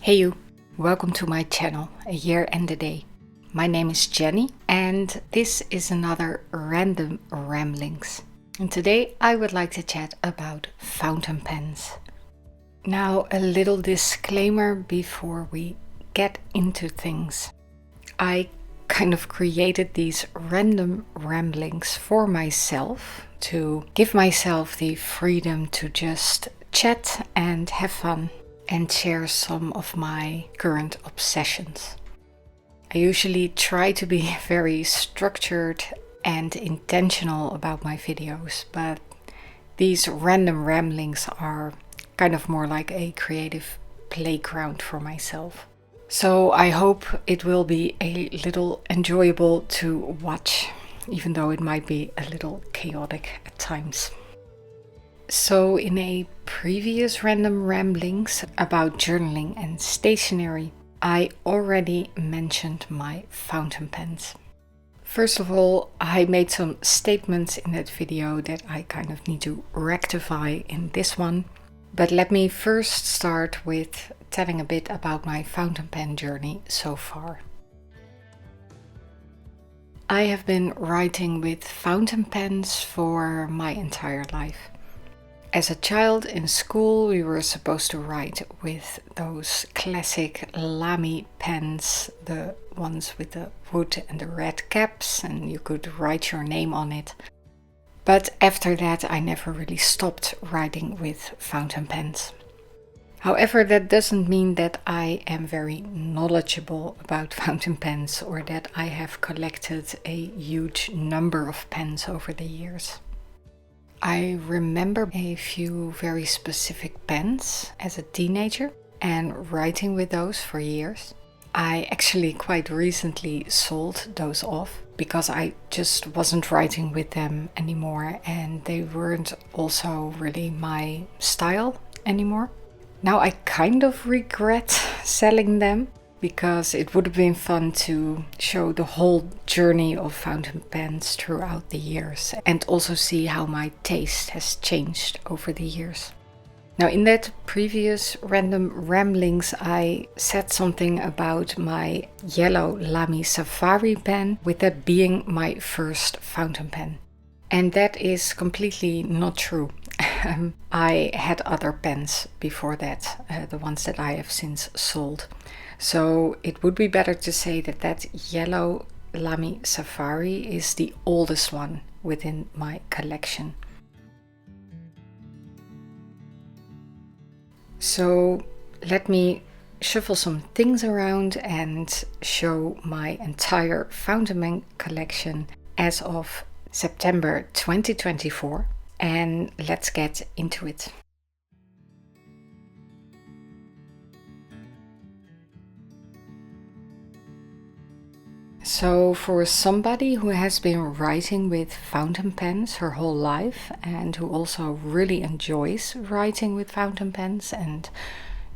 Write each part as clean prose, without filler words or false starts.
Hey you, welcome to my channel, A Year and a Day. My name is Jenny and this is another Random Ramblings. And today I would like to chat about fountain pens. Now a little disclaimer before we get into things. I kind of created these random ramblings for myself to give myself the freedom to just chat and have fun and share some of my current obsessions. I usually try to be very structured and intentional about my videos, but these random ramblings are kind of more like a creative playground for myself. So I hope it will be a little enjoyable to watch, even though it might be a little chaotic at times. So in a previous Random Ramblings about journaling and stationery, I already mentioned my fountain pens. First of all, I made some statements in that video that I kind of need to rectify in this one. But let me first start with telling a bit about my fountain pen journey so far. I have been writing with fountain pens for my entire life. As a child in school, we were supposed to write with those classic Lamy pens, the ones with the wood and the red caps, and you could write your name on it. But after that, I never really stopped writing with fountain pens. However, that doesn't mean that I am very knowledgeable about fountain pens or that I have collected a huge number of pens over the years. I remember a few very specific pens as a teenager and writing with those for years. I actually quite recently sold those off because I just wasn't writing with them anymore and they weren't also really my style anymore. Now I kind of regret selling them because it would have been fun to show the whole journey of fountain pens throughout the years and also see how my taste has changed over the years. Now in that previous Random Ramblings I said something about my yellow Lamy Safari pen, with that being my first fountain pen. And that is completely not true. I had other pens before that, the ones that I have since sold. So it would be better to say that that yellow Lamy Safari is the oldest one within my collection. So let me shuffle some things around and show my entire fountain pen collection as of September 2024, and let's get into it. So for somebody who has been writing with fountain pens her whole life and who also really enjoys writing with fountain pens and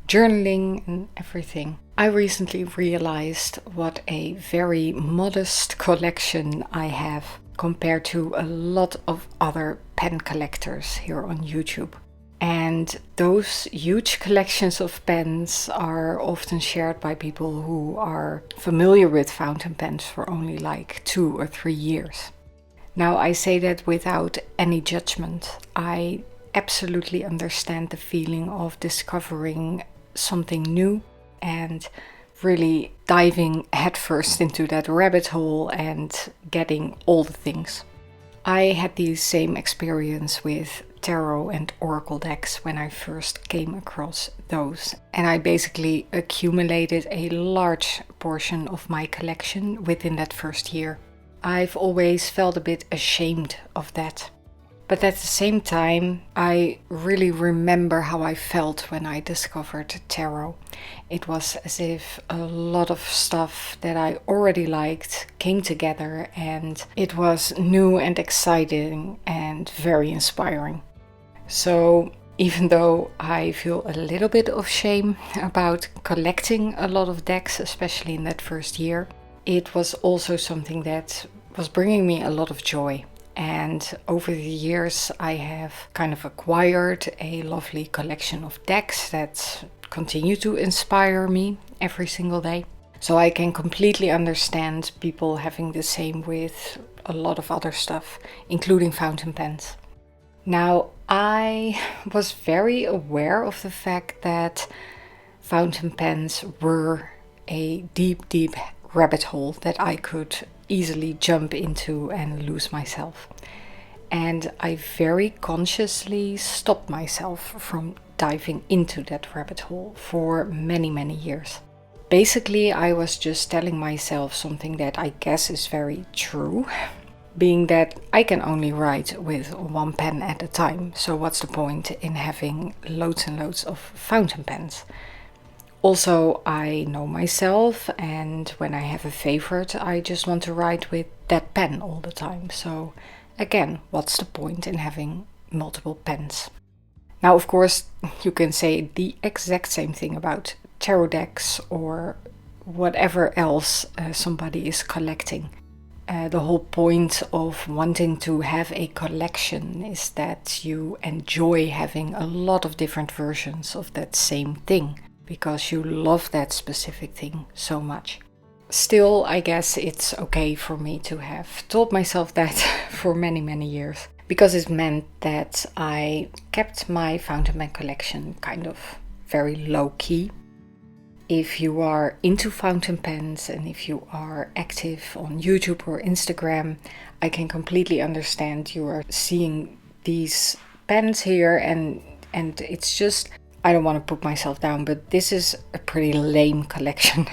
journaling and everything, I recently realized what a very modest collection I have compared to a lot of other pen collectors here on YouTube. And those huge collections of pens are often shared by people who are familiar with fountain pens for only like 2 or 3 years. Now I say that without any judgment. I absolutely understand the feeling of discovering something new and really diving headfirst into that rabbit hole and getting all the things. I had the same experience with tarot and oracle decks when I first came across those, and I basically accumulated a large portion of my collection within that first year. I've always felt a bit ashamed of that. But at the same time, I really remember how I felt when I discovered tarot. It was as if a lot of stuff that I already liked came together, and it was new and exciting and very inspiring. So even though I feel a little bit of shame about collecting a lot of decks, especially in that first year, it was also something that was bringing me a lot of joy. And over the years, I have kind of acquired a lovely collection of decks that continue to inspire me every single day. So I can completely understand people having the same with a lot of other stuff, including fountain pens. Now, I was very aware of the fact that fountain pens were a deep, deep rabbit hole that I could easily jump into and lose myself. And I very consciously stopped myself from diving into that rabbit hole for many, many years. Basically, I was just telling myself something that I guess is very true, being that I can only write with one pen at a time. So what's the point in having loads and loads of fountain pens? Also, I know myself, and when I have a favorite, I just want to write with that pen all the time. So again, what's the point in having multiple pens? Now, of course, you can say the exact same thing about tarot decks or whatever else somebody is collecting. The whole point of wanting to have a collection is that you enjoy having a lot of different versions of that same thing, because you love that specific thing so much. Still, I guess it's okay for me to have told myself that for many, many years, because it meant that I kept my fountain pen collection kind of very low key. If you are into fountain pens and if you are active on YouTube or Instagram, I can completely understand you are seeing these pens here and it's just, I don't want to put myself down, but this is a pretty lame collection.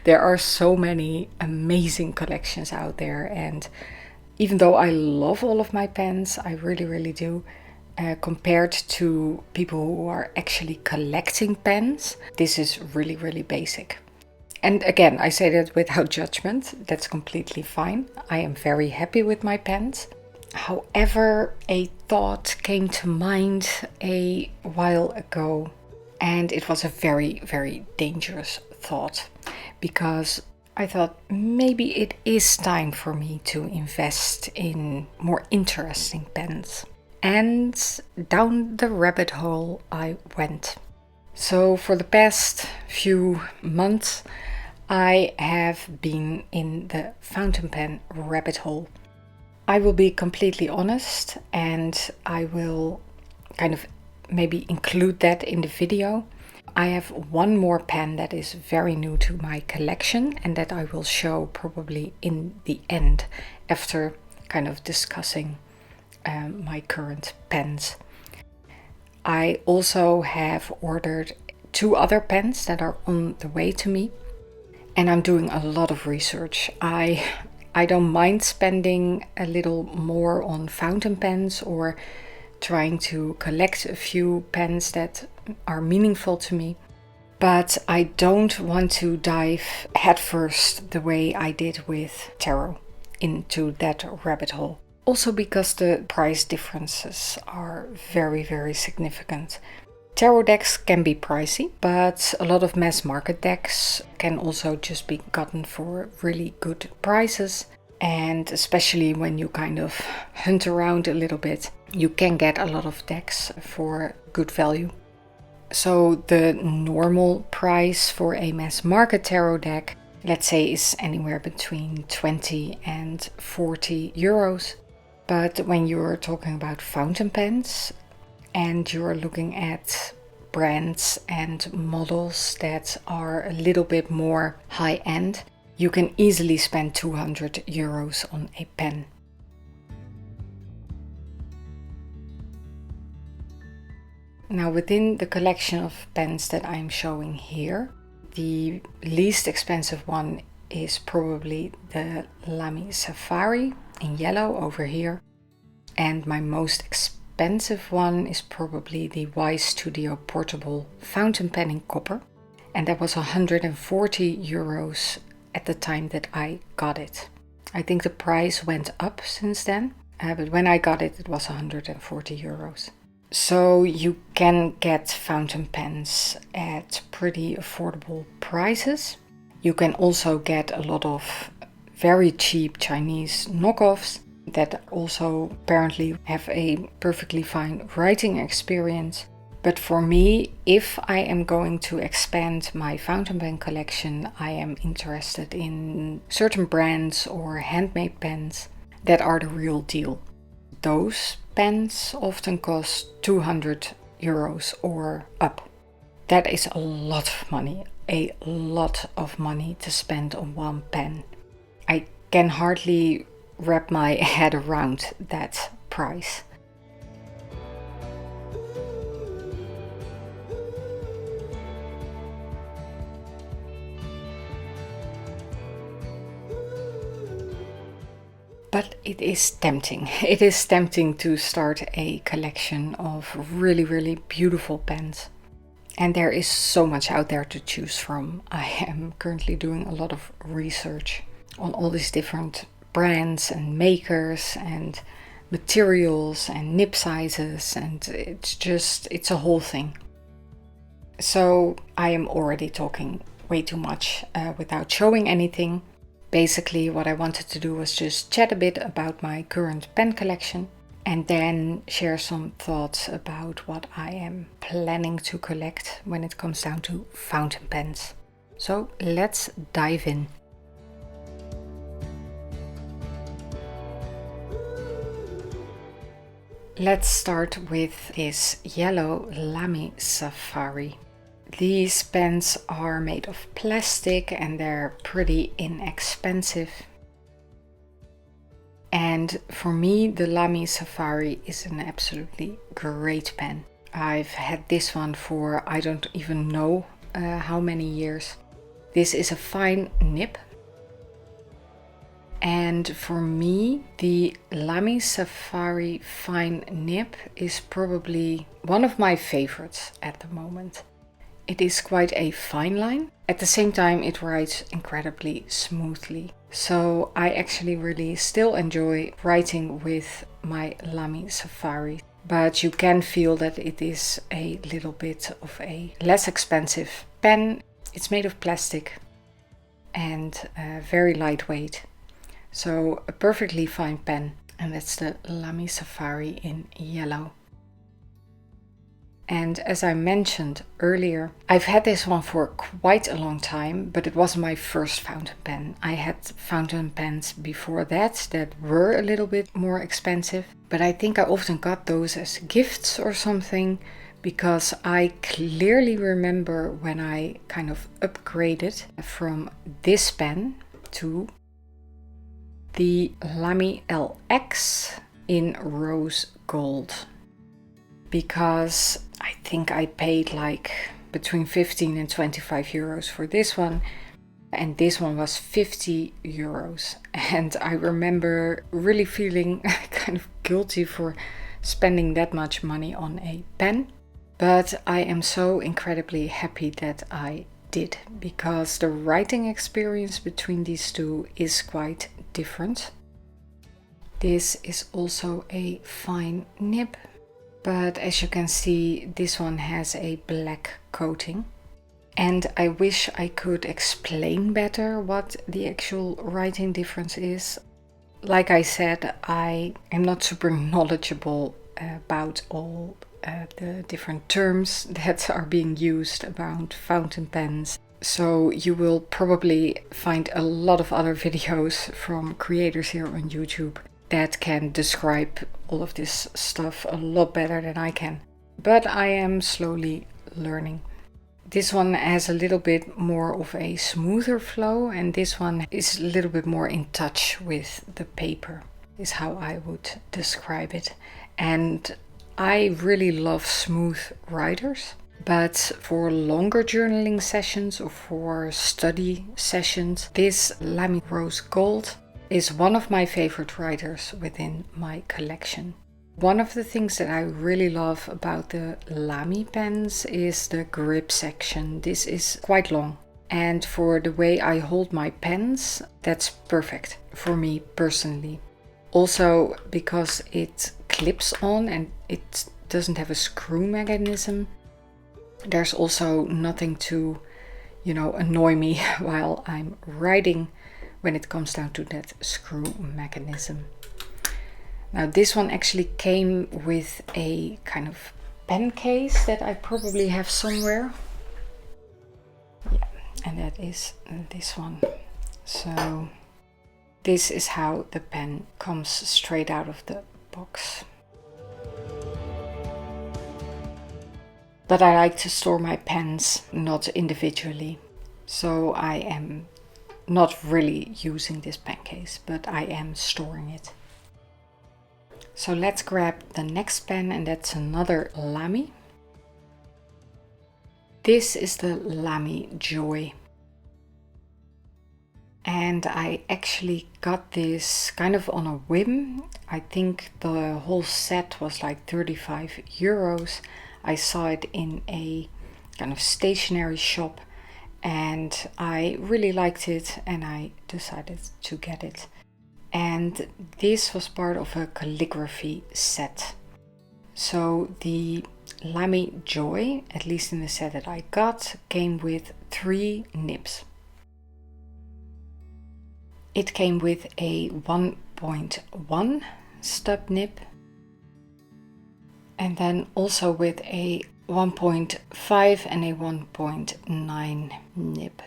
There are so many amazing collections out there, and even though I love all of my pens, I really, really do, compared to people who are actually collecting pens, this is really, really basic. And again, I say that without judgment. That's completely fine. I am very happy with my pens. However, a thought came to mind a while ago, and it was a very, very dangerous thought, because I thought maybe it is time for me to invest in more interesting pens. And down the rabbit hole I went. So for the past few months, I have been in the fountain pen rabbit hole. I will be completely honest, and I will kind of maybe include that in the video. I have one more pen that is very new to my collection and that I will show probably in the end, after kind of discussing my current pens. I also have ordered 2 other pens that are on the way to me, and I'm doing a lot of research. I don't mind spending a little more on fountain pens or trying to collect a few pens that are meaningful to me, but I don't want to dive headfirst the way I did with tarot into that rabbit hole. Also because the price differences are very, very significant. Tarot decks can be pricey, but a lot of mass market decks can also just be gotten for really good prices. And especially when you kind of hunt around a little bit, you can get a lot of decks for good value. So the normal price for a mass market tarot deck, let's say, is anywhere between 20 and 40 euros. But when you're talking about fountain pens and you're looking at brands and models that are a little bit more high-end, you can easily spend 200 euros on a pen. Now, within the collection of pens that I'm showing here, the least expensive one is probably the Lamy Safari in yellow over here, and my most expensive one is probably the Y Studio portable fountain pen in copper, and that was 140 euros at the time that I got it. I think the price went up since then, but when I got it, it was 140 euros. So you can get fountain pens at pretty affordable prices. You can also get a lot of very cheap Chinese knockoffs. that also apparently have a perfectly fine writing experience. But for me, if I am going to expand my fountain pen collection, I am interested in certain brands or handmade pens that are the real deal. Those pens often cost 200 euros or up. That is a lot of money to spend on one pen. I can hardly wrap my head around that price. But it is tempting. It is tempting to start a collection of really, really beautiful pens. And there is so much out there to choose from. I am currently doing a lot of research on all these different brands and makers and materials and nib sizes, and it's a whole thing. So I am already talking way too much without showing anything. Basically, what I wanted to do was just chat a bit about my current pen collection and then share some thoughts about what I am planning to collect when it comes down to fountain pens. So let's dive in. Let's start with this yellow Lamy Safari. These pens are made of plastic and they're pretty inexpensive. And for me, the Lamy Safari is an absolutely great pen. I've had this one for I don't even know how many years. This is a fine nib. And for me, the Lamy Safari fine nib is probably one of my favorites at the moment. It is quite a fine line. At the same time, it writes incredibly smoothly. So I actually really still enjoy writing with my Lamy Safari. But you can feel that it is a little bit of a less expensive pen. It's made of plastic and very lightweight. So a perfectly fine pen. And that's the Lamy Safari in yellow. And as I mentioned earlier, I've had this one for quite a long time, but it wasn't my first fountain pen. I had fountain pens before that were a little bit more expensive, but I think I often got those as gifts or something, because I clearly remember when I kind of upgraded from this pen to the Lamy LX in rose gold. Because I think I paid like between 15 and 25 euros for this one, and this one was 50 euros. And I remember really feeling kind of guilty for spending that much money on a pen. But I am so incredibly happy that I did, because the writing experience between these two is quite different. This is also a fine nib. But as you can see, this one has a black coating. And I wish I could explain better what the actual writing difference is. Like I said, I am not super knowledgeable about all the different terms that are being used about fountain pens. So you will probably find a lot of other videos from creators here on YouTube that can describe all of this stuff a lot better than I can. But I am slowly learning. This one has a little bit more of a smoother flow, and this one is a little bit more in touch with the paper, is how I would describe it. And I really love smooth writers, but for longer journaling sessions or for study sessions, this Lamy Rose Gold is one of my favorite writers within my collection. One of the things that I really love about the Lamy pens is the grip section. This is quite long, and for the way I hold my pens, that's perfect for me personally. Also because it clips on and it doesn't have a screw mechanism. There's also nothing to, annoy me while I'm writing when it comes down to that screw mechanism. Now this one actually came with a kind of pen case that I probably have somewhere. Yeah, and that is this one. So this is how the pen comes straight out of the box. But I like to store my pens not individually. So I am not really using this pen case, but I am storing it. So let's grab the next pen, and that's another Lamy. This is the Lamy Joy. And I actually got this kind of on a whim. I think the whole set was like 35 euros. I saw it in a kind of stationery shop and I really liked it and I decided to get it. And this was part of a calligraphy set. So the Lamy Joy, at least in the set that I got, came with 3 nibs. It came with a 1.1 stub nib and then also with a 1.5 and a 1.9 nib.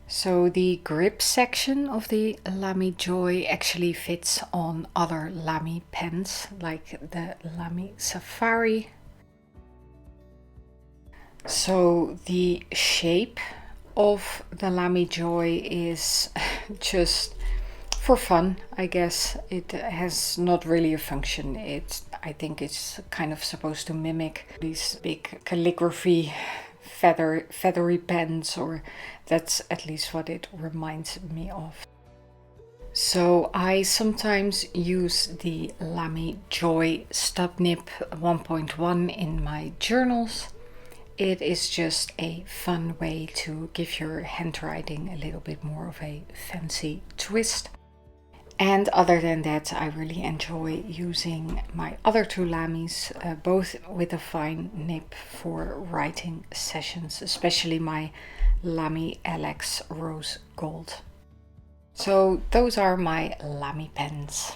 So the grip section of the Lamy Joy actually fits on other Lamy pens like the Lamy Safari. So the shape of the Lamy Joy is just for fun, I guess. It has not really a function. I think it's kind of supposed to mimic these big calligraphy feathery pens, or that's at least what it reminds me of. So I sometimes use the Lamy Joy stub nib 1.1 in my journals. It is just a fun way to give your handwriting a little bit more of a fancy twist. And other than that, I really enjoy using my other 2 Lamys, both with a fine nib for writing sessions, especially my Lamy LX Rose Gold. So those are my Lamy pens.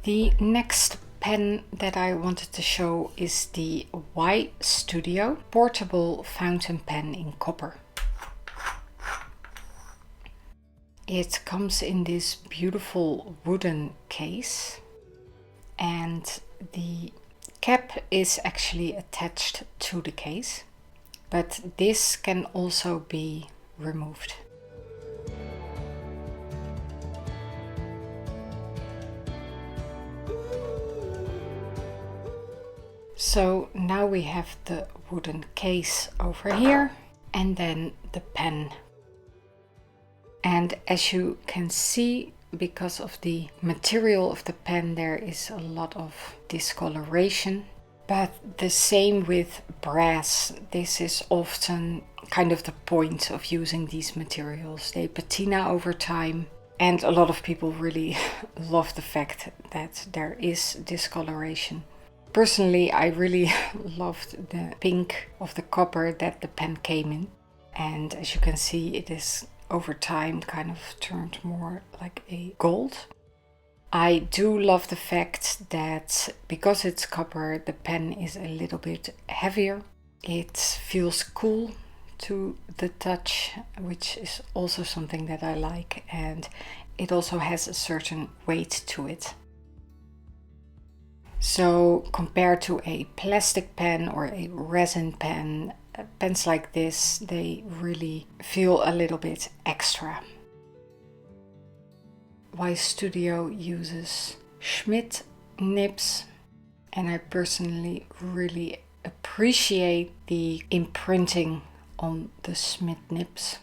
The next pen that I wanted to show is the Y Studio portable fountain pen in copper. It comes in this beautiful wooden case and the cap is actually attached to the case, but this can also be removed. So now we have the wooden case over here and then the pen. And as you can see, because of the material of the pen, there is a lot of discoloration. But the same with brass. This is often kind of the point of using these materials. They patina over time. And a lot of people really love the fact that there is discoloration. Personally, I really loved the pink of the copper that the pen came in. And as you can see, it is over time kind of turned more like a gold. I do love the fact that because it's copper, the pen is a little bit heavier. It feels cool to the touch, which is also something that I like, and it also has a certain weight to it. So compared to a plastic pen or a resin pen, pens like this, they really feel a little bit extra. Y Studio uses Schmidt nibs, and I personally really appreciate the imprinting on the Schmidt nibs.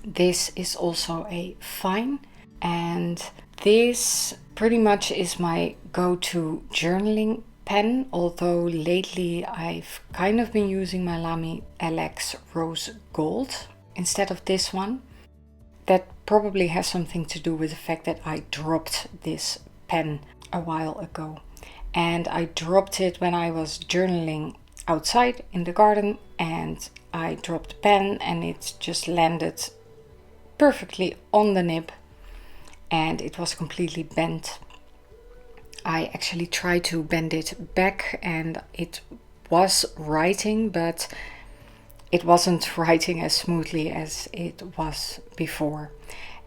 This is also a fine, and this pretty much is my go-to journaling pen, although lately I've kind of been using my Lamy LX Rose Gold instead of this one. That probably has something to do with the fact that I dropped this pen a while ago. And I dropped it when I was journaling outside in the garden, and I dropped the pen and it just landed perfectly on the nib and it was completely bent. I actually tried to bend it back and it was writing, but it wasn't writing as smoothly as it was before.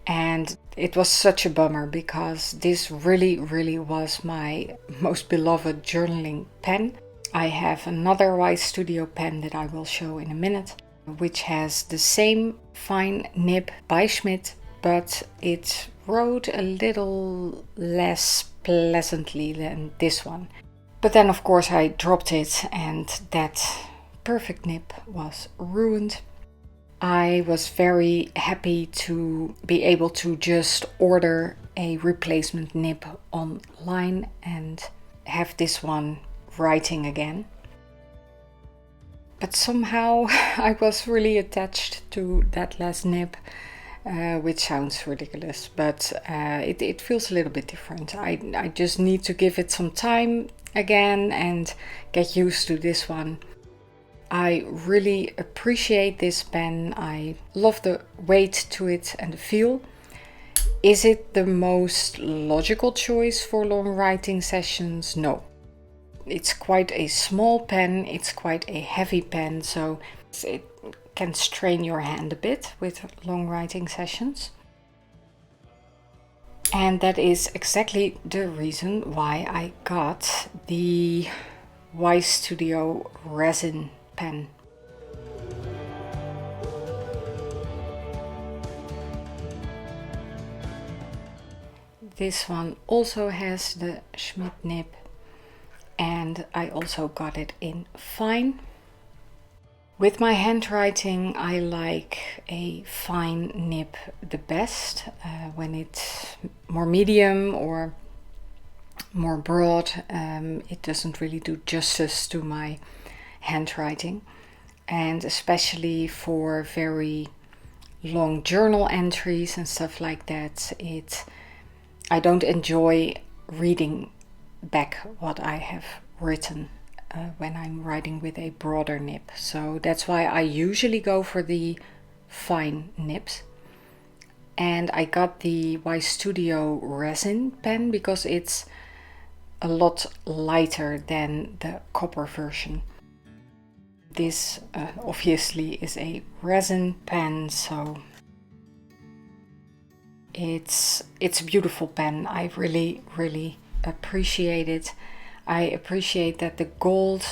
And it was such a bummer because this really was my most beloved journaling pen. I have another white studio pen that I will show in a minute, which has the same fine nib by Schmidt, but it wrote a little less pleasantly than this one. But then of course I dropped it and that perfect nib was ruined. I was very happy to be able to just order a replacement nib online and have this one writing again. But somehow I was really attached to that last nib, which sounds ridiculous, but it feels a little bit different. I just need to give it some time again and get used to this one. I really appreciate this pen. I love the weight to it and the feel. Is it the most logical choice for long writing sessions? No. It's quite a small pen, it's quite a heavy pen, so it can strain your hand a bit with long writing sessions. And that is exactly the reason why I got the Studio Resin pen. This one also has the Schmidt nib and I also got it in fine. With my handwriting I like a fine nib the best. When it's more medium or more broad, it doesn't really do justice to my handwriting, and especially for very long journal entries and stuff like that, I don't enjoy reading back what I have written when I'm writing with a broader nib. So that's why I usually go for the fine nibs. And I got the Studio Resin pen because it's a lot lighter than the copper version. This obviously is a resin pen, so it's a beautiful pen. I really appreciate it. I appreciate that the gold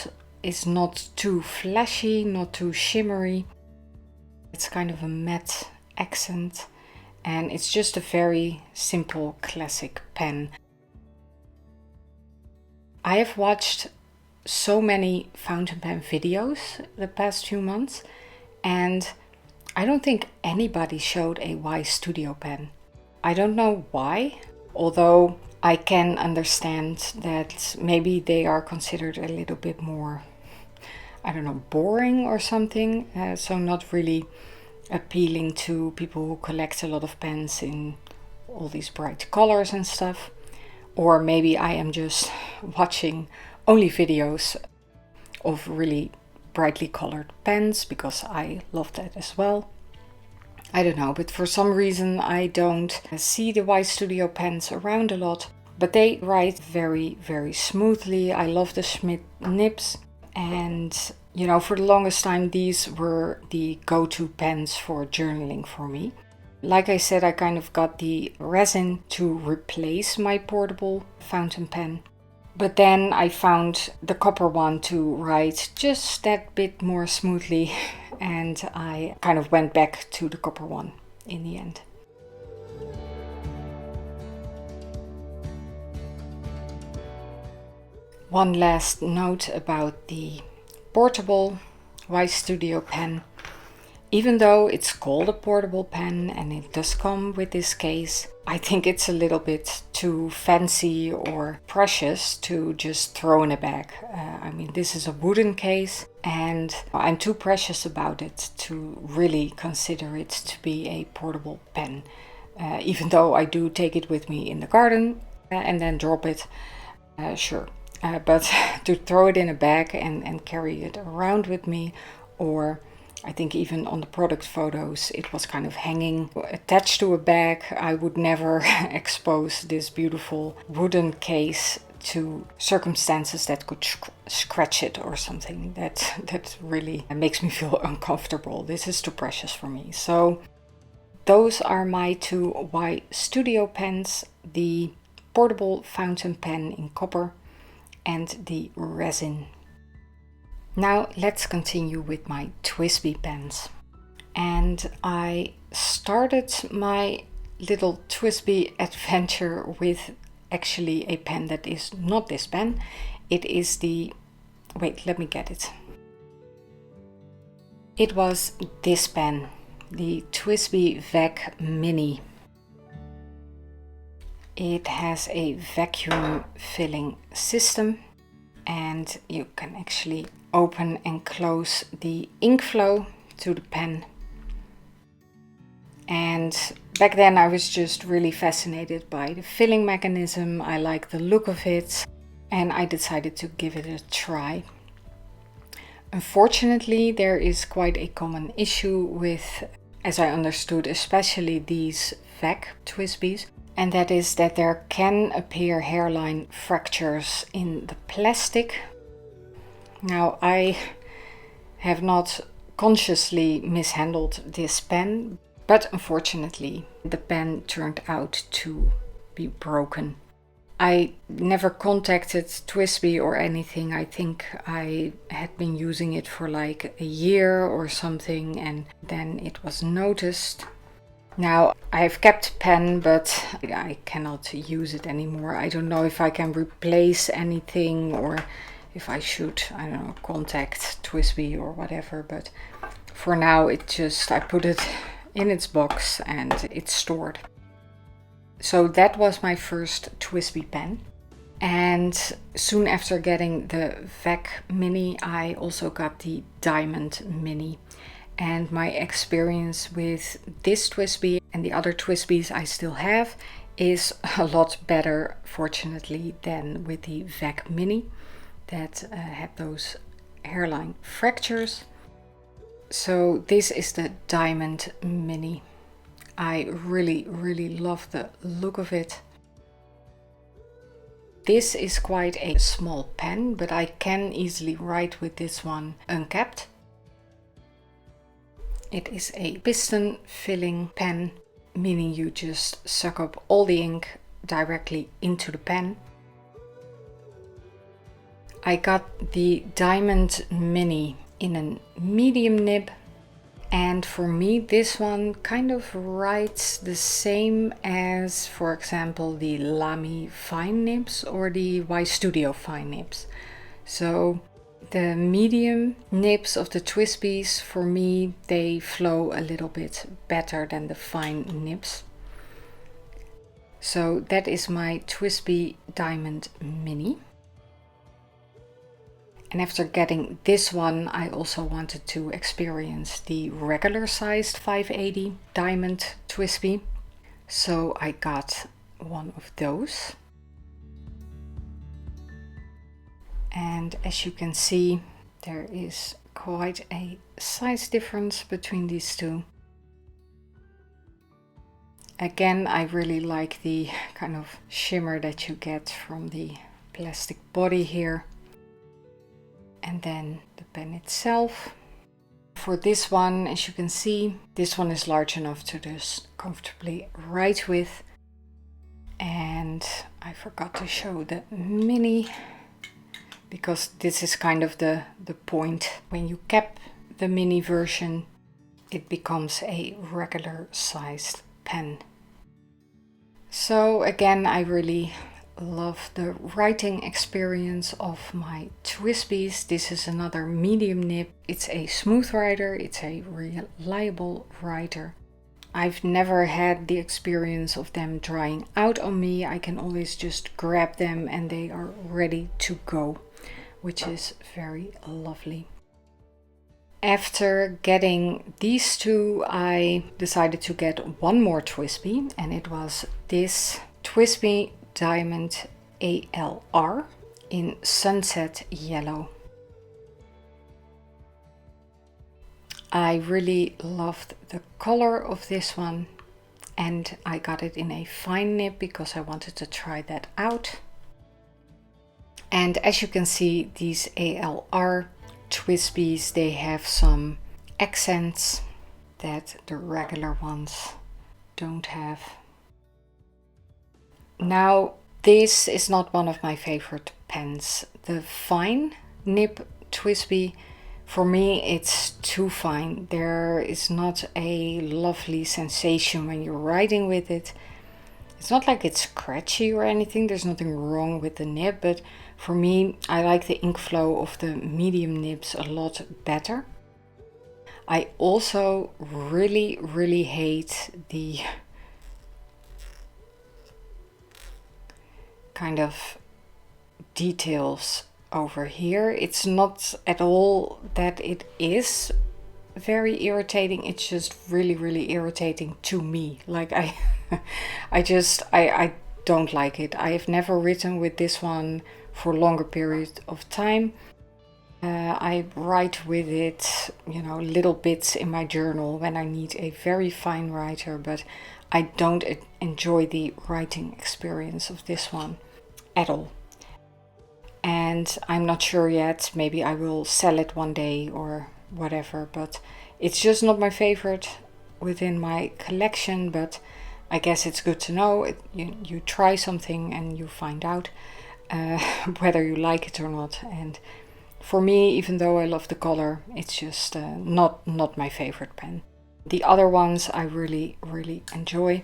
is not too flashy, not too shimmery. It's kind of a matte accent and it's just a very simple classic pen. I have watched so many fountain pen videos the past few months and I don't think anybody showed a Y Studio pen. I don't know why, although I can understand that maybe they are considered a little bit more, I don't know, boring or something, so not really appealing to people who collect a lot of pens in all these bright colors and stuff. Or maybe I am just watching only videos of really brightly colored pens because I love that as well. I don't know, but for some reason I don't see the Y Studio pens around a lot, but they write very smoothly. I love the Schmidt nibs, and you know, for the longest time these were the go-to pens for journaling for me. Like I said, I kind of got the resin to replace my portable fountain pen. But then I found the copper one to write just that bit more smoothly and I kind of went back to the copper one in the end. One last note about the portable Y Studio pen. Even though it's called a portable pen and it does come with this case, I think it's a little bit too fancy or precious to just throw in a bag. I mean, this is a wooden case and I'm too precious about it to really consider it to be a portable pen. Even though I do take it with me in the garden and then drop it, sure. But to throw it in a bag and carry it around with me, or I think even on the product photos it was kind of hanging attached to a bag. I would never expose this beautiful wooden case to circumstances that could scratch it or something. That really makes me feel uncomfortable. This is too precious for me. So those are my two Y Studio pens, the portable fountain pen in copper and the resin. Now let's continue with my TWSBI pens. And I started my little TWSBI adventure with actually a pen that is not this pen. It is the, wait, let me get it. It was this pen, the TWSBI Vac Mini. It has a vacuum filling system, and you can actually open and close the ink flow to the pen. And back then I was just really fascinated by the filling mechanism. I like the look of it, and I decided to give it a try. Unfortunately, there is quite a common issue with, as I understood, especially these vac TWSBIs, and that is that there can appear hairline fractures in the plastic. Now, I have not consciously mishandled this pen, but unfortunately the pen turned out to be broken. I never contacted TWSBI or anything. I think I had been using it for like a year or something, and then it was noticed. Now I've kept the pen, but I cannot use it anymore. I don't know if I can replace anything or if I should, I don't know, contact TWSBI or whatever. But for now I put it in its box and it's stored. So that was my first TWSBI pen. And soon after getting the Vac Mini, I also got the Diamond Mini. And my experience with this TWSBI and the other TWSBIs I still have is a lot better, fortunately, than with the Vac Mini that had those hairline fractures. So this is the Diamond Mini. I really love the look of it. This is quite a small pen, but I can easily write with this one uncapped. It is a piston filling pen, meaning you just suck up all the ink directly into the pen. I got the Diamond Mini in a medium nib, and for me this one kind of writes the same as, for example, the Lamy fine nibs or the Y Studio fine nibs. So the medium nibs of the TWSBIs, for me, they flow a little bit better than the fine nibs. So that is my TWSBI Diamond Mini. And after getting this one, I also wanted to experience the regular sized 580 Diamond TWSBI. So I got one of those. And as you can see, there is quite a size difference between these two. Again, I really like the kind of shimmer that you get from the plastic body here. And then the pen itself. For this one, as you can see, this one is large enough to just comfortably write with. And I forgot to show the Mini, because this is kind of the point. When you cap the Mini version, it becomes a regular sized pen. So again, I really love the writing experience of my TWSBIs. This is another medium nib. It's a smooth writer, it's a reliable writer. I've never had the experience of them drying out on me. I can always just grab them and they are ready to go, which is very lovely. After getting these two, I decided to get one more TWSBI, and it was this TWSBI Diamond ALR in Sunset Yellow. I really loved the color of this one, and I got it in a fine nib because I wanted to try that out. And as you can see, these ALR TWSBIs, they have some accents that the regular ones don't have. Now, this is not one of my favorite pens. The fine nib TWSBI, for me, it's too fine. There is not a lovely sensation when you're writing with it. It's not like it's scratchy or anything. There's nothing wrong with the nib, but for me, I like the ink flow of the medium nibs a lot better. I also really hate the kind of details over here. It's not at all that it is very irritating. It's just really irritating to me. Like I don't like it. I have never written with this one for a longer period of time. I write with it, you know, little bits in my journal when I need a very fine writer, but I don't enjoy the writing experience of this one at all. And I'm not sure yet, maybe I will sell it one day or whatever, but it's just not my favorite within my collection. But I guess it's good to know. You try something and you find out whether you like it or not. And for me, even though I love the color, it's just not my favorite pen. The other ones I really enjoy.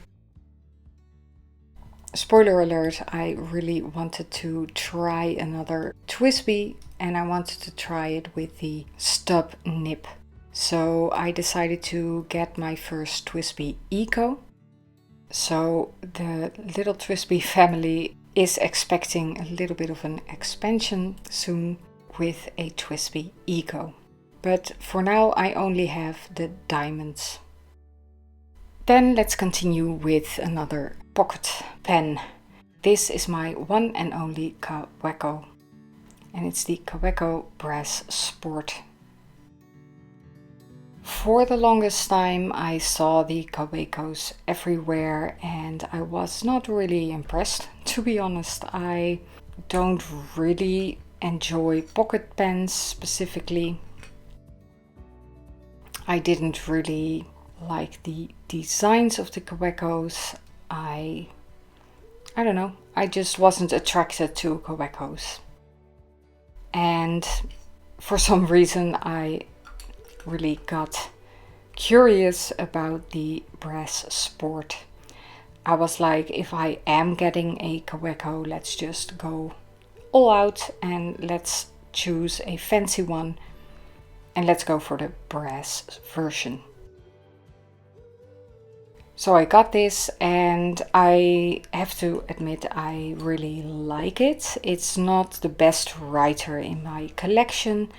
Spoiler alert, I really wanted to try another TWSBI, and I wanted to try it with the stub nib. So I decided to get my first TWSBI Eco. So the little TWSBI family is expecting a little bit of an expansion soon with a TWSBI Eco. But for now I only have the diamonds. Then let's continue with another pocket pen. This is my one and only Kaweco, and it's the Kaweco Brass Sport. For the longest time I saw the Kawecos everywhere and I was not really impressed, to be honest. I don't really enjoy pocket pens specifically. I didn't really like the designs of the Kawecos. I don't know, I just wasn't attracted to Kawecos. And for some reason I really got curious about the Brass Sport. I was like, if I am getting a Kaweco, let's just go all out and let's choose a fancy one and let's go for the brass version. So I got this and I have to admit I really like it. It's not the best writer in my collection,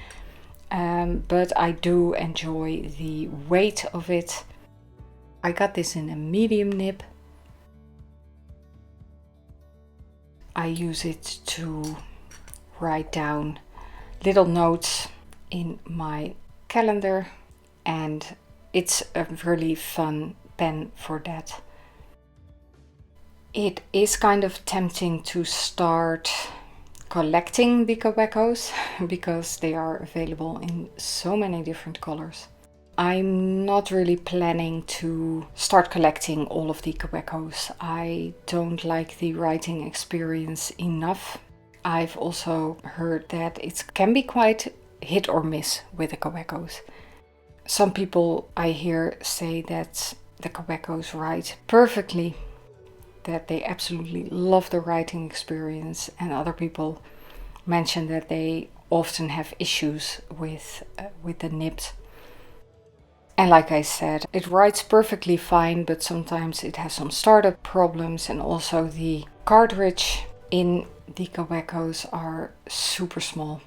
but I do enjoy the weight of it. I got this in a medium nib. I use it to write down little notes in my calendar, and it's a really fun pen for that. It is kind of tempting to start collecting the Kawecos because they are available in so many different colors. I'm not really planning to start collecting all of the Kawecos. I don't like the writing experience enough. I've also heard that it can be quite hit or miss with the Kawecos. Some people I hear say that the Kawecos write perfectly, that they absolutely love the writing experience, and other people mention that they often have issues with the nibs. And like I said, it writes perfectly fine, but sometimes it has some startup problems, and also the cartridge in the Kawecos are super small.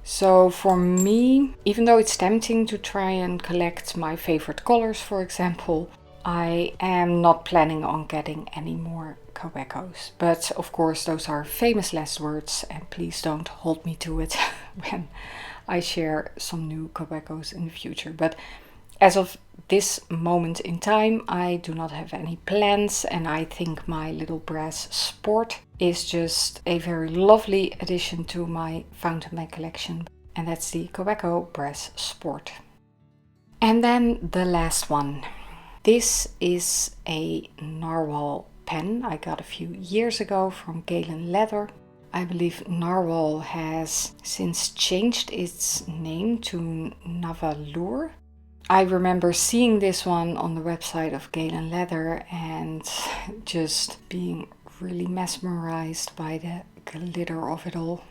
So for me, even though it's tempting to try and collect my favorite colors, for example, I am not planning on getting any more Kawecos. But of course those are famous last words, and please don't hold me to it when I share some new Kawecos in the future. But as of this moment in time, I do not have any plans, and I think my little brass sport is just a very lovely addition to my fountain pen collection, and that's the Kaweco brass sport. And then the last one. This is a Narwhal pen I got a few years ago from Galen Leather. I believe Narwhal has since changed its name to Navalur. I remember seeing this one on the website of Galen Leather and just being really mesmerized by the glitter of it all.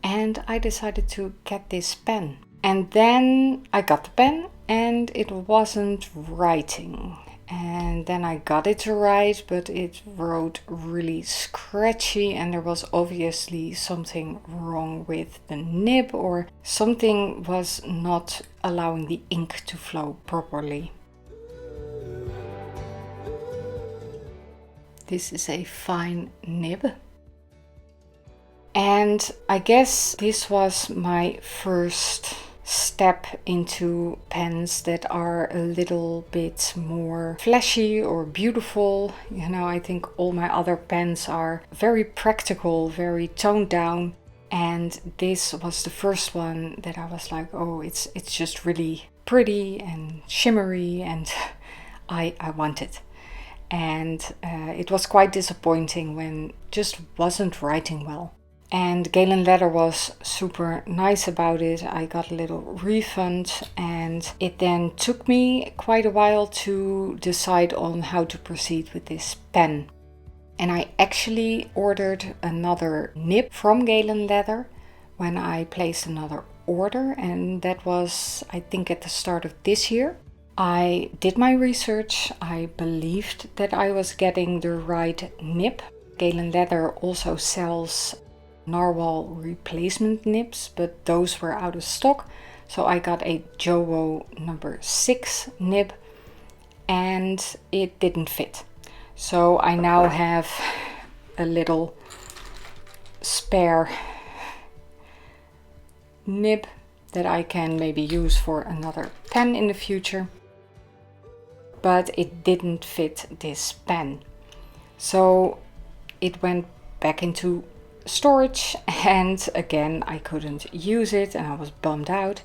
And I decided to get this pen. And then I got the pen and it wasn't writing. And then I got it to write, but it wrote really scratchy, and there was obviously something wrong with the nib, or something was not allowing the ink to flow properly. This is a fine nib. And I guess this was my first step into pens that are a little bit more flashy or beautiful. You know, I think all my other pens are very practical, very toned down, and this was the first one that I was like, oh, it's just really pretty and shimmery, and I want it. And it was quite disappointing when it just wasn't writing well. And Galen Leather was super nice about it. I got a little refund, and it then took me quite a while to decide on how to proceed with this pen. And I actually ordered another nib from Galen Leather when I placed another order, and that was, I think, at the start of this year. I did my research. I believed that I was getting the right nib. Galen Leather also sells Narwhal replacement nibs, but those were out of stock, so I got a Jowo number 6 nib and it didn't fit. So I now have a little spare nib that I can maybe use for another pen in the future, but it didn't fit this pen. So it went back into storage, and again I couldn't use it, and I was bummed out.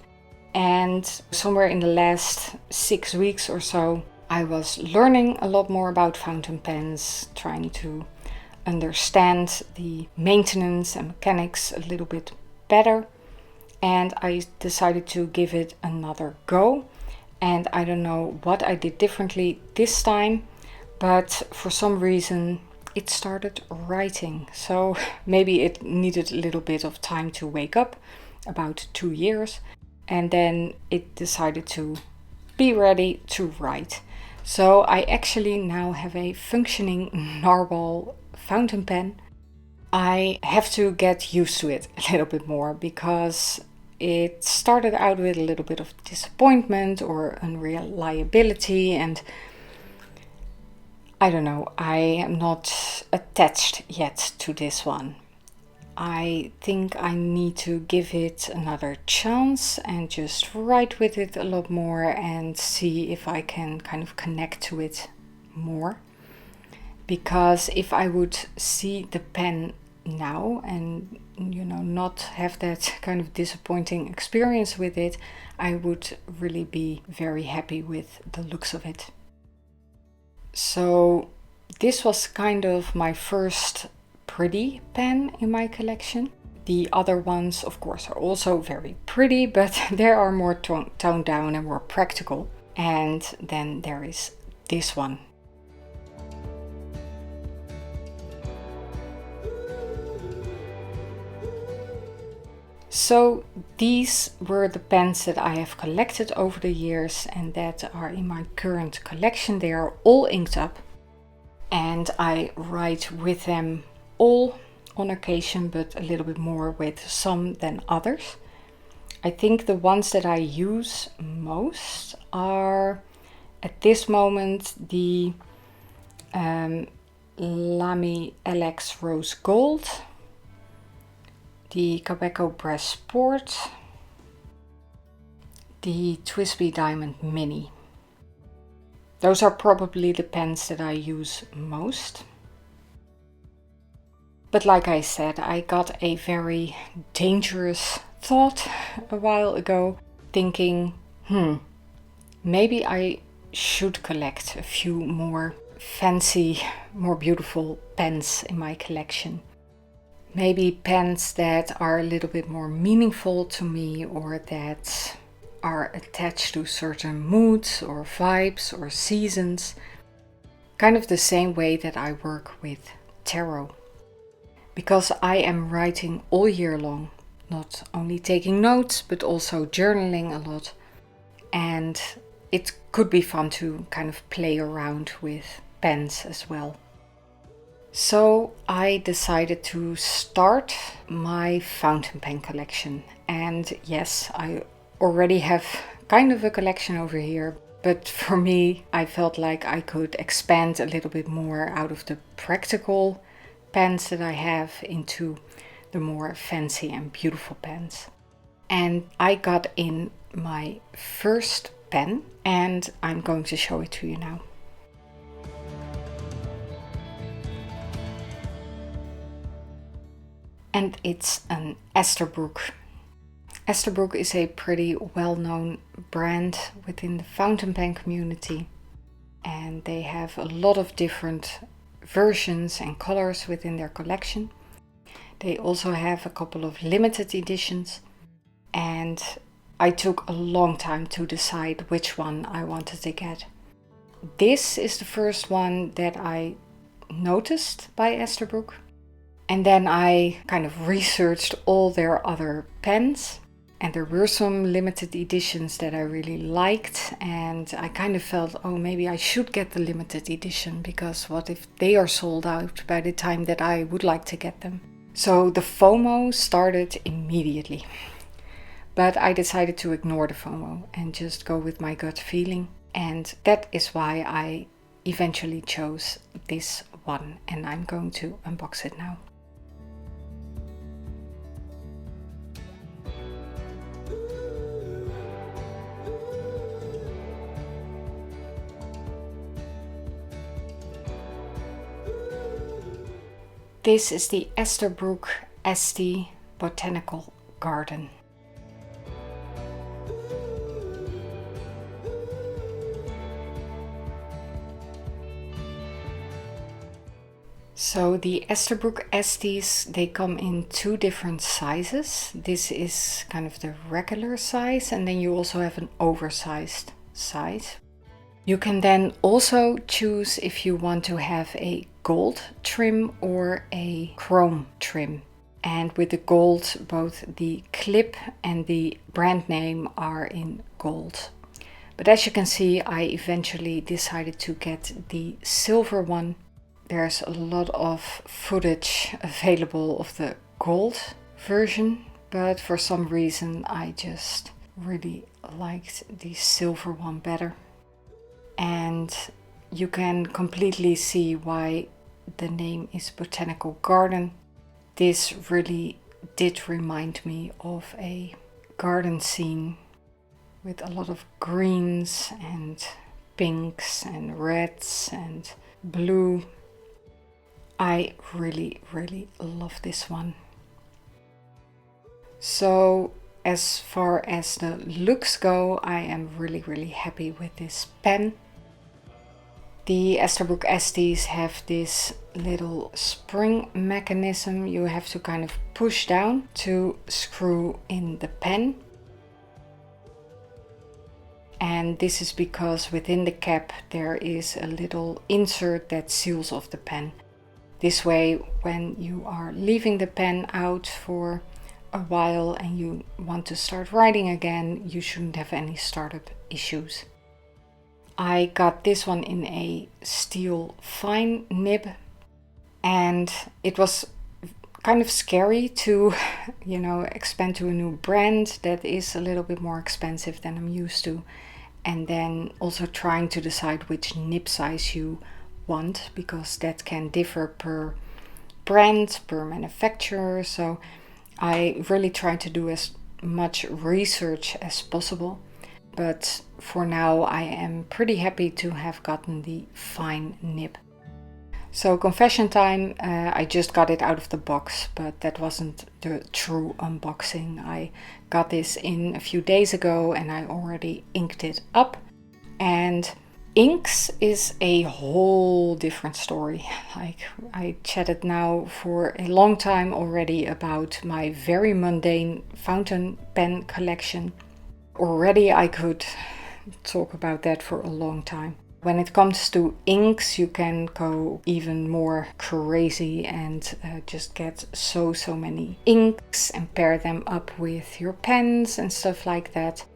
And somewhere in the last 6 weeks or so, I was learning a lot more about fountain pens, trying to understand the maintenance and mechanics a little bit better, and I decided to give it another go. And I don't know what I did differently this time, but for some reason it started writing. So maybe it needed a little bit of time to wake up, about 2 years, and then it decided to be ready to write. So I actually now have a functioning Narwhal fountain pen. I have to get used to it a little bit more, because it started out with a little bit of disappointment or unreliability, and I don't know, I am not attached yet to this one. I think I need to give it another chance and just write with it a lot more and see if I can kind of connect to it more. Because if I would see the pen now and, you know, not have that kind of disappointing experience with it, I would really be very happy with the looks of it. So this was kind of my first pretty pen in my collection. The other ones, of course, are also very pretty, but they are more toned down and more practical. And then there is this one. So these were the pens that I have collected over the years and that are in my current collection. They are all inked up, and I write with them all on occasion, but a little bit more with some than others. I think the ones that I use most are at this moment the Lamy LX Rose Gold, the Kaweco Brass Sport, the TWSBI Diamond Mini. Those are probably the pens that I use most. But like I said, I got a very dangerous thought a while ago, thinking, maybe I should collect a few more fancy, more beautiful pens in my collection. Maybe pens that are a little bit more meaningful to me, or that are attached to certain moods or vibes or seasons. Kind of the same way that I work with tarot. Because I am writing all year long, not only taking notes, but also journaling a lot. And it could be fun to kind of play around with pens as well. So I decided to start my fountain pen collection. And yes, I already have kind of a collection over here. But for me, I felt like I could expand a little bit more out of the practical pens that I have into the more fancy and beautiful pens. And I got in my first pen, and I'm going to show it to you now. And it's an Esterbrook. Esterbrook is a pretty well-known brand within the fountain pen community, and they have a lot of different versions and colors within their collection. They also have a couple of limited editions, and I took a long time to decide which one I wanted to get. This is the first one that I noticed by Esterbrook, and then I kind of researched all their other pens, and there were some limited editions that I really liked, and I kind of felt, oh, maybe I should get the limited edition, because what if they are sold out by the time that I would like to get them? So the FOMO started immediately, but I decided to ignore the FOMO and just go with my gut feeling, and that is why I eventually chose this one, and I'm going to unbox it now. This is the Esterbrook Estie Botanical Garden. So the Esterbrook Esties, they come in two different sizes. This is kind of the regular size, and then you also have an oversized size. You can then also choose if you want to have a gold trim or a chrome trim. And with the gold, both the clip and the brand name are in gold. But as you can see, I eventually decided to get the silver one. There's a lot of footage available of the gold version, but for some reason I just really liked the silver one better. And you can completely see why the name is Botanical Garden. This really did remind me of a garden scene with a lot of greens and pinks and reds and blue. I really love this one. So as far as the looks go, I am really happy with this pen. The Esterbrook Esties have this little spring mechanism you have to kind of push down to screw in the pen. And this is because within the cap there is a little insert that seals off the pen. This way, when you are leaving the pen out for a while and you want to start writing again, you shouldn't have any startup issues. I got this one in a steel fine nib, and it was kind of scary to, expand to a new brand that is a little bit more expensive than I'm used to, and then also trying to decide which nib size you want, because that can differ per brand, per manufacturer. So I really try to do as much research as possible. But for now, I am pretty happy to have gotten the fine nib. So confession time, I just got it out of the box, but that wasn't the true unboxing. I got this in a few days ago and I already inked it up. And inks is a whole different story. I chatted now for a long time already about my very mundane fountain pen collection. Already I could talk about that for a long time. When it comes to inks, you can go even more crazy and just get so many inks and pair them up with your pens and stuff like that.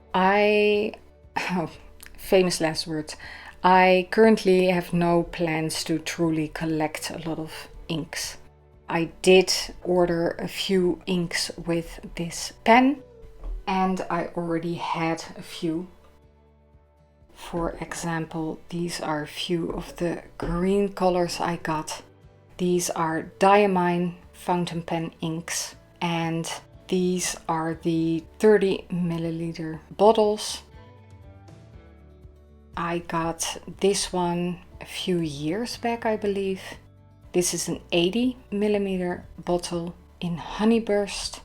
Famous last words. I currently have no plans to truly collect a lot of inks. I did order a few inks with this pen, and I already had a few. For example, these are a few of the green colors I got. These are Diamond fountain pen inks, and these are the 30 milliliter bottles. I got this one a few years back, I believe. This is an 80 millimeter bottle in Honeyburst.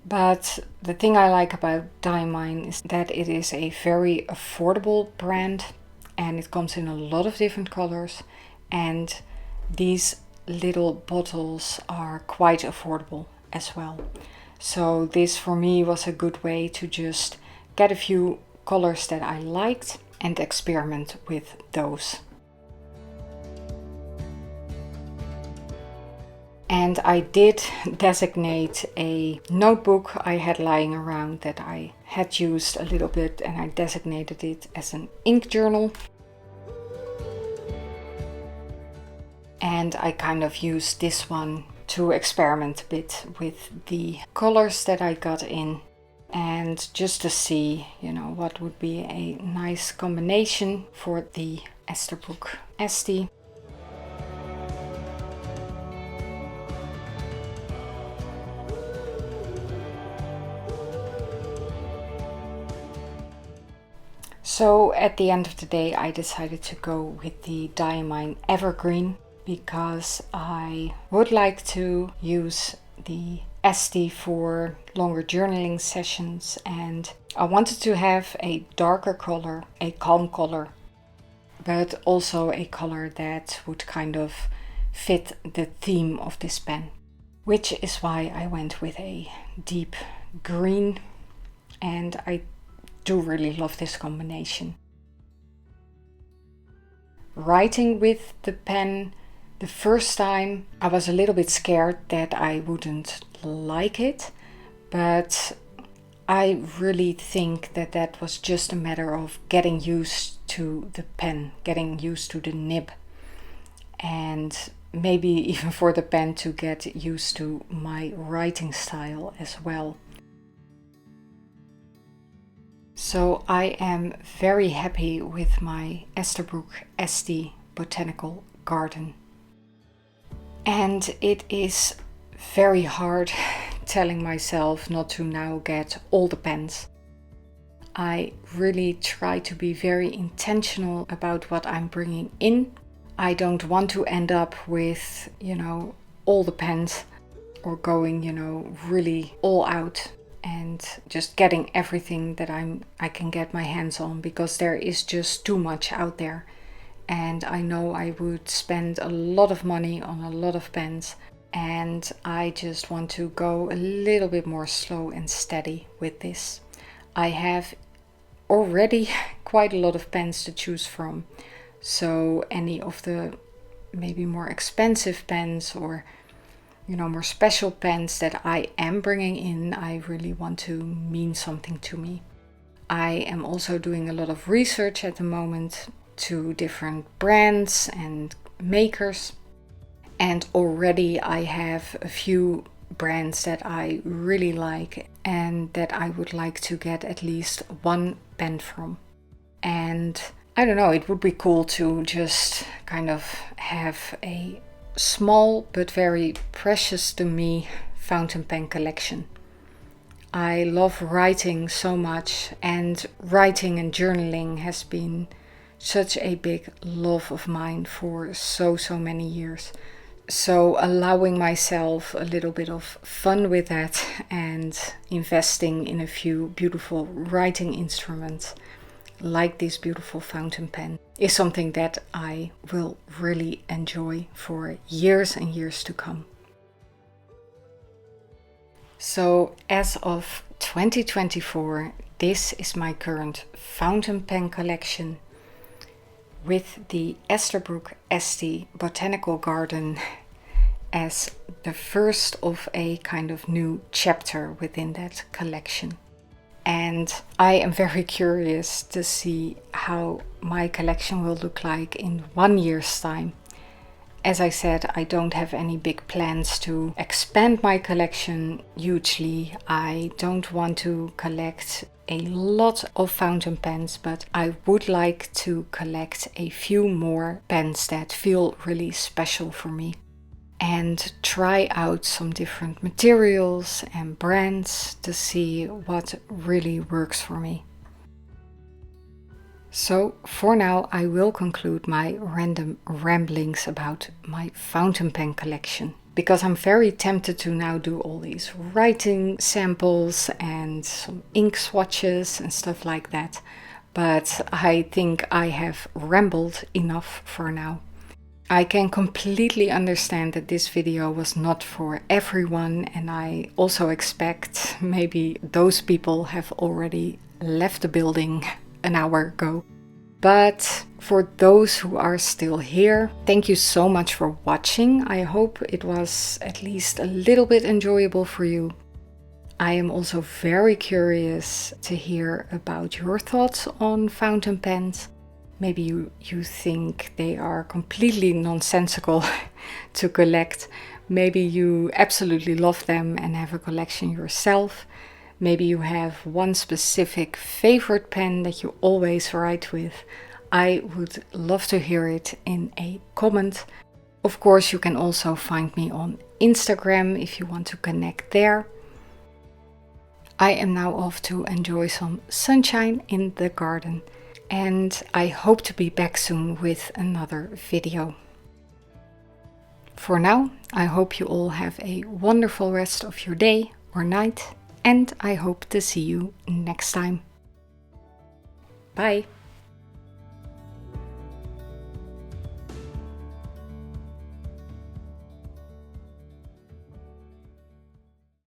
But the thing I like about Diamond is that it is a very affordable brand and it comes in a lot of different colors, and these little bottles are quite affordable as well. So this for me was a good way to just get a few colors that I liked and experiment with those. And I did designate a notebook I had lying around that I had used a little bit, and I designated it as an ink journal. And I kind of used this one to experiment a bit with the colors that I got in, and just to see, what would be a nice combination for the Esterbrook Estie. So at the end of the day, I decided to go with the Diamond Evergreen because I would like to use the Estie for longer journaling sessions, and I wanted to have a darker color, a calm color, but also a color that would kind of fit the theme of this pen, which is why I went with a deep green, and I do really love this combination. Writing with the pen, the first time I was a little bit scared that I wouldn't like it, but I really think that was just a matter of getting used to the pen, getting used to the nib, and maybe even for the pen to get used to my writing style as well. So I am very happy with my Esterbrook Estie Botanical Garden. And it is very hard telling myself not to now get all the pens. I really try to be very intentional about what I'm bringing in. I don't want to end up with, all the pens, or going, really all out and just getting everything that I can get my hands on, because there is just too much out there. And I know I would spend a lot of money on a lot of pens, and I just want to go a little bit more slow and steady with this. I have already quite a lot of pens to choose from, so any of the maybe more expensive pens or more special pens that I am bringing in, I really want to mean something to me. I am also doing a lot of research at the moment to different brands and makers, and already I have a few brands that I really like and that I would like to get at least one pen from. And I don't know, it would be cool to just kind of have a small but very precious to me fountain pen collection. I love writing so much, and writing and journaling has been such a big love of mine for so many years. So allowing myself a little bit of fun with that and investing in a few beautiful writing instruments like this beautiful fountain pen is something that I will really enjoy for years and years to come. So as of 2024, this is my current fountain pen collection with the Esterbrook Estie Botanical Garden as the first of a kind of new chapter within that collection. And I am very curious to see how my collection will look like in 1 year's time. As I said, I don't have any big plans to expand my collection hugely. I don't want to collect a lot of fountain pens, but I would like to collect a few more pens that feel really special for me, and try out some different materials and brands to see what really works for me. So for now, I will conclude my random ramblings about my fountain pen collection, because I'm very tempted to now do all these writing samples and some ink swatches and stuff like that. But I think I have rambled enough for now. I can completely understand that this video was not for everyone, and I also expect maybe those people have already left the building an hour ago. But for those who are still here, thank you so much for watching. I hope it was at least a little bit enjoyable for you. I am also very curious to hear about your thoughts on fountain pens. Maybe you think they are completely nonsensical to collect. Maybe you absolutely love them and have a collection yourself. Maybe you have one specific favorite pen that you always write with. I would love to hear it in a comment. Of course, you can also find me on Instagram if you want to connect there. I am now off to enjoy some sunshine in the garden, and I hope to be back soon with another video. For now, I hope you all have a wonderful rest of your day or night, and I hope to see you next time. Bye!